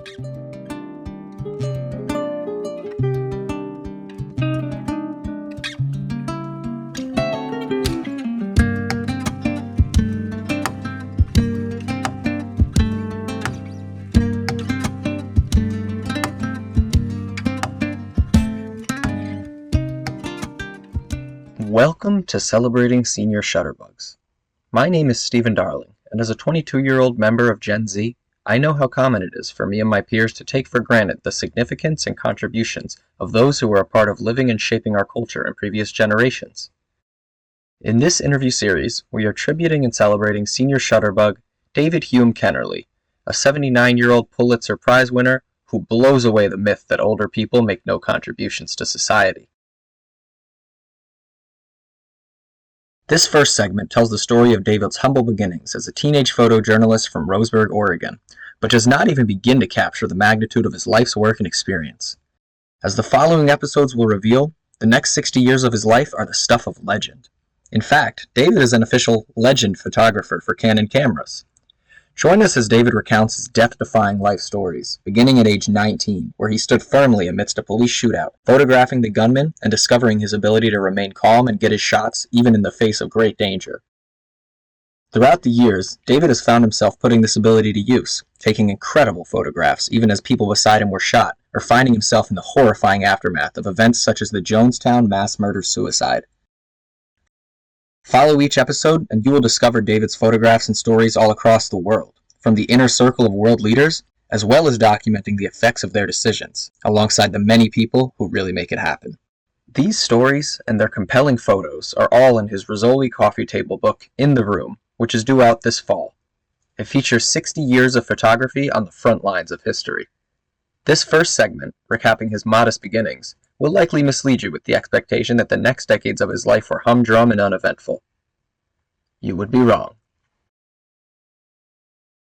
Welcome to Celebrating Senior Shutterbugs. My name is Stephen Darling, and as a 22-year-old member of Gen Z, I know how common it is for me and my peers to take for granted the significance and contributions of those who were a part of living and shaping our culture in previous generations. In this interview series, we are tributing and celebrating senior shutterbug David Hume Kennerly, a 79-year-old Pulitzer Prize winner who blows away the myth that older people make no contributions to society. This first segment tells the story of David's humble beginnings as a teenage photojournalist from Roseburg, Oregon, but does not even begin to capture the magnitude of his life's work and experience. As the following episodes will reveal, the next 60 years of his life are the stuff of legend. In fact, David is an official legend photographer for Canon cameras. Join us as David recounts his death-defying life stories, beginning at age 19, where he stood firmly amidst a police shootout, photographing the gunman and discovering his ability to remain calm and get his shots even in the face of great danger. Throughout the years, David has found himself putting this ability to use, taking incredible photographs even as people beside him were shot, or finding himself in the horrifying aftermath of events such as the Jonestown mass murder-suicide. Follow each episode, and you will discover David's photographs and stories all across the world, from the inner circle of world leaders, as well as documenting the effects of their decisions, alongside the many people who really make it happen. These stories and their compelling photos are all in his Rizzoli coffee table book, In the Room, which is due out this fall. It features 60 years of photography on the front lines of history. This first segment, recapping his modest beginnings, will likely mislead you with the expectation that the next decades of his life were humdrum and uneventful. You would be wrong.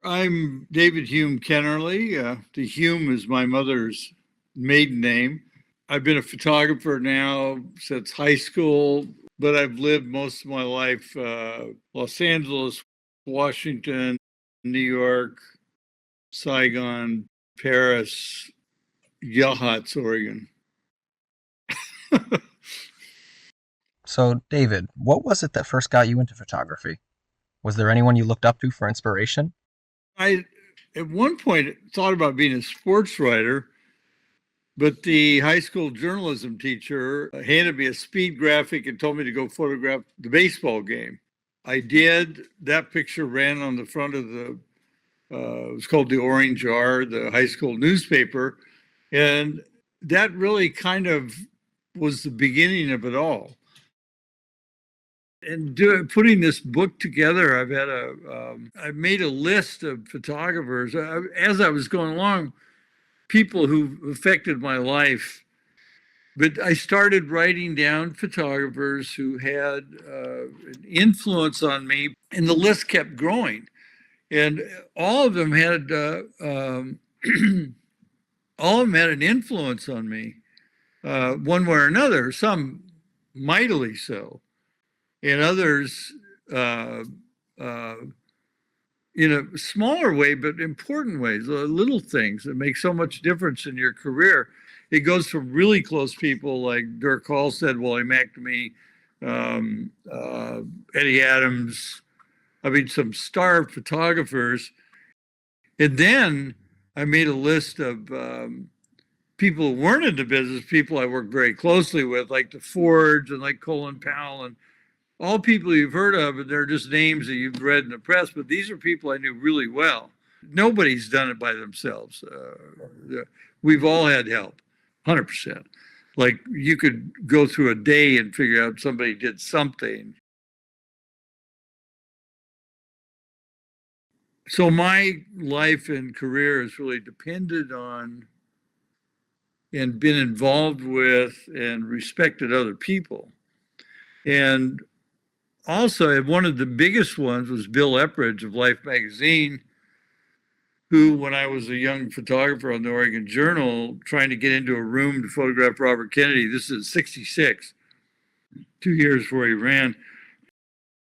I'm David Hume Kennerly. The Hume is my mother's maiden name. I've been a photographer now since high school, but I've lived most of my life Los Angeles, Washington, New York, Saigon, Paris, Yachats, Oregon. So, David, what was it that first got you into photography? Was there anyone you looked up to for inspiration? I, at one point, thought about being a sports writer, but the high school journalism teacher handed me a speed graphic and told me to go photograph the baseball game. I did. That picture ran on the front of the, it was called the Orange R, the high school newspaper. And that really kind of was the beginning of it all. And putting this book together, I've made a list of photographers. As I was going along, people who affected my life. But I started writing down photographers who had an influence on me, and the list kept growing. And all of them had all of them had an influence on me, one way or another. Some mightily so, and others in a smaller way, but important ways, little things that make so much difference in your career. It goes from really close people like Dirk Halstead, Wally McNamee, Eddie Adams, I mean, some star photographers. And then I made a list of people who weren't in the business, people I worked very closely with, like the Fords and like Colin Powell and all people you've heard of, and they're just names that you've read in the press, but these are people I knew really well. Nobody's done it by themselves. We've all had help, 100%. Like you could go through a day and figure out somebody did something. So my life and career has really depended on and been involved with and respected other people. And also, one of the biggest ones was Bill Epridge of Life magazine, who, when I was a young photographer on the Oregon Journal, trying to get into a room to photograph Robert Kennedy, this is 66, 2 years before he ran,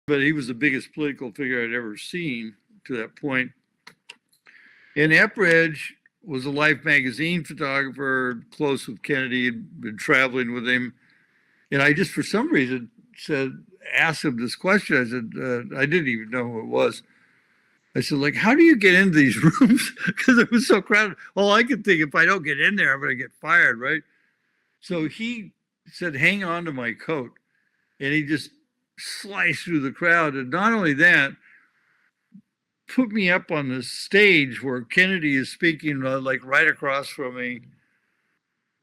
but he was the biggest political figure I'd ever seen to that point. And Epridge was a Life magazine photographer, close with Kennedy, had been traveling with him. And I just, for some reason, asked him this question. I said, I didn't even know who it was. I said, like, how do you get into these rooms? Because it was so crowded. All I could think, if I don't get in there, I'm going to get fired, right? So he said, hang on to my coat. And he just sliced through the crowd. And not only that, put me up on the stage where Kennedy is speaking, like right across from me.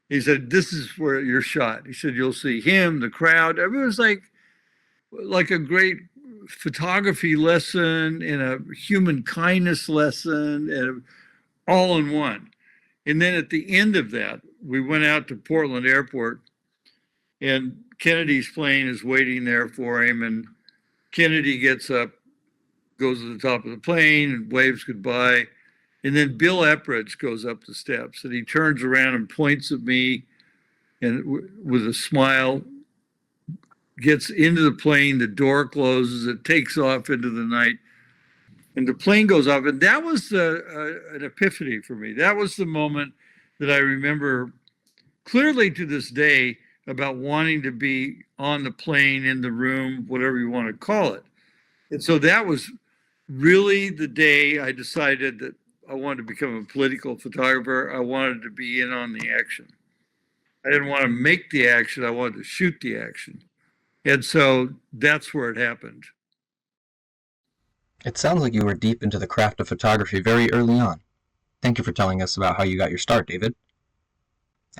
He said, this is where you're shot. He said, you'll see him, the crowd. I mean, it was like a great photography lesson and a human kindness lesson, and all in one. And then at the end of that, we went out to Portland Airport, and Kennedy's plane is waiting there for him. And Kennedy gets up, goes to the top of the plane and waves goodbye. And then Bill Epridge goes up the steps, and he turns around and points at me and with a smile, gets into the plane, the door closes, it takes off into the night, and the plane goes off. And that was an epiphany for me. That was the moment that I remember clearly to this day about wanting to be on the plane, in the room, whatever you want to call it. And so that was really the day I decided that I wanted to become a political photographer. I wanted to be in on the action. I didn't want to make the action, I wanted to shoot the action. And so that's where it happened. It sounds like you were deep into the craft of photography very early on. Thank you for telling us about how you got your start, David.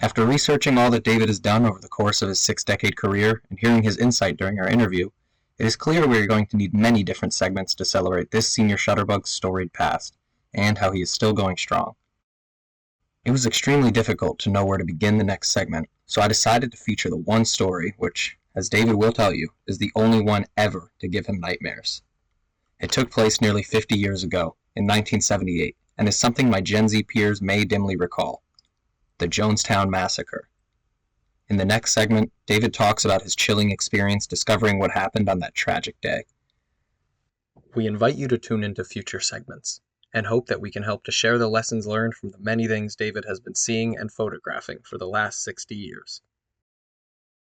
After researching all that David has done over the course of his 6-decade career and hearing his insight during our interview, it is clear we are going to need many different segments to celebrate this senior Shutterbug's storied past, and how he is still going strong. It was extremely difficult to know where to begin the next segment, so I decided to feature the one story which, as David will tell you, is the only one ever to give him nightmares. It took place nearly 50 years ago, in 1978, and is something my Gen Z peers may dimly recall: the Jonestown Massacre. In the next segment, David talks about his chilling experience discovering what happened on that tragic day. We invite you to tune into future segments, and hope that we can help to share the lessons learned from the many things David has been seeing and photographing for the last 60 years.